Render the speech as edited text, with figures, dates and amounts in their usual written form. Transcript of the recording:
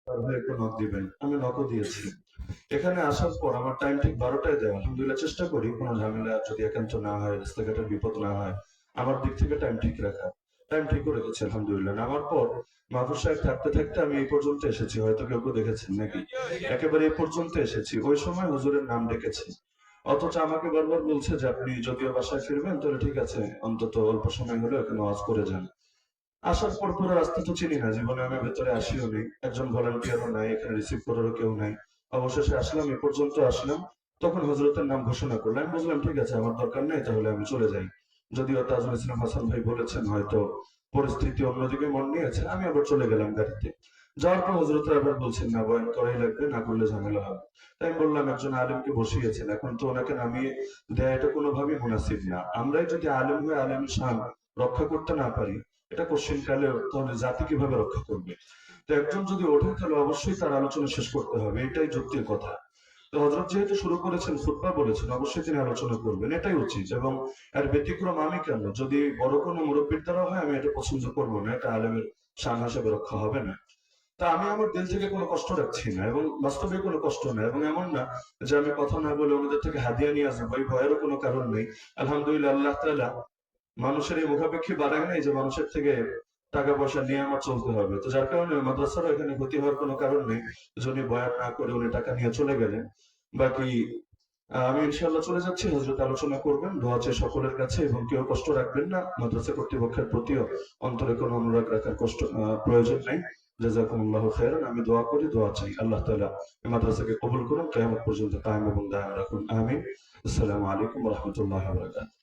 তার ভাই একটু নক দিবেন। আমি নকও দিয়েছি। এখানে আসার পর আমার টাইম ঠিক 12টায় দেওয়া। আলহামদুলিল্লাহ চেষ্টা করি কোনো ঝামেলা যদি একান্ত না হয়, রাস্তাঘাটের বিপদ না হয়, আমার দিক থেকে টাইম ঠিক রাখা। টাইম ঠিকও রেখেছি আলহামদুলিল্লাহ। নামার পর মাহফুজ সাহেব থাকতে থাকতে আমি এই পর্যন্ত এসেছি, হয়তো কেউ কেউ দেখেছেন নাকি, একেবারে এই পর্যন্ত এসেছি। ওই সময় হুজুরের নাম ডেকেছি, অথচ আমাকে বারবার বলছে যে আপনি যদিও বাসায় ফিরবেন তাহলে ঠিক আছে, অন্তত অল্প সময় হলেও এখানে ওয়াজ করে যান। আসার পর পুরো রাস্তা তো চিনি না, জীবনে আমি ভেতরে আসিও নেই, একজন ভলান্টিয়ারও নাই, এখানে রিসিভ করারও কেউ নাই। অবশেষে আসলাম, এ পর্যন্ত আসলাম, তখন হজরতের নাম ঘোষণা করলো। আমি বুঝলাম ঠিক আছে, আমার দরকার নেই, তাহলে আমি চলে যাই। যদিও তাজুল ইসলাম হাসান ভাই বলেছেন হয়তো পরিস্থিতি অন্যদিকে মন নিয়েছে, আমি আবার চলে গেলাম গাড়িতে। যাওয়ার পর হজরতরা আবার বলছেন না, বয়ান করাই লাগবে, না করলে ঝামেলা হবে। তাই আমি বললাম একজন আলেমকে বসিয়েছেন, এখন তো ওনাকে নামিয়ে দেয়া এটা কোনোভাবেই মুনাসিব না। আমরাই যদি আলেম হয়ে আলেমের শান রক্ষা করতে না পারি, এটা কোশ্চিন কালে, তাহলে জাতি কিভাবে রক্ষা করবে? তো একজন যদি ওঠে তাহলে অবশ্যই তার আলোচনা শেষ করতে হবে, এটাই যুক্তির কথা। তো হজরত যেহেতু শুরু করেছেন, খুতবা বলেছেন, অবশ্যই তিনি আলোচনা করবেন, এটাই উচিত। এবং এর ব্যতিক্রম আমি কেন, যদি বড় কোনো মুরব্বীর দ্বারা হয় আমি এটা পছন্দ করবো না, এটা আলেমের শান হিসেবে রক্ষা হবে না। তা আমি আমার দিল থেকে কোনো কষ্ট রাখছি না, এবং বাস্তবে কোনো কষ্ট না, এবং এমন না যে আমি কথা না বলে ওনাদের থেকে হাদিয়া নিয়ে আসবো, এই ভয়েরও কোনো কারণ নেই। আলহামদুলিল্লাহ, আল্লাহ তাআলা মানুষের এই মুখাপেক্ষী বাড়ায় নাই যে মানুষের থেকে টাকা পয়সা নিয়ে আমার চলতে হবে। তো যার কারণে মাদ্রাসারও এখানে ক্ষতি হওয়ার কোনো কারণ নেই। যদি বয়ান না করে উনি টাকা নিয়ে চলে গেলেন, বাকি আমি ইনশাআল্লাহ চলে যাচ্ছি। হযরত আলোচনা করবেন, দোয়া চাই সকলের কাছে, এবং কেউ কষ্ট রাখবেন না। মাদ্রাসা কর্তৃপক্ষের প্রতিও অন্তরে কোনো অনুরাগ রাখার কষ্ট প্রয়োজন নাই। জাযাকুমুল্লাহু খাইরান। আমি দোয়া করি, দোয়া চাই আল্লাহ তাআলা এই মাদ্রাসাকে কবুল করুন, কিয়ামত পর্যন্ত কায়েম এবং দায়েম রাখুন। আমিন। আসসালামু আলাইকুম ওয়া রাহমাতুল্লাহি ওয়া বারাকাতুহু।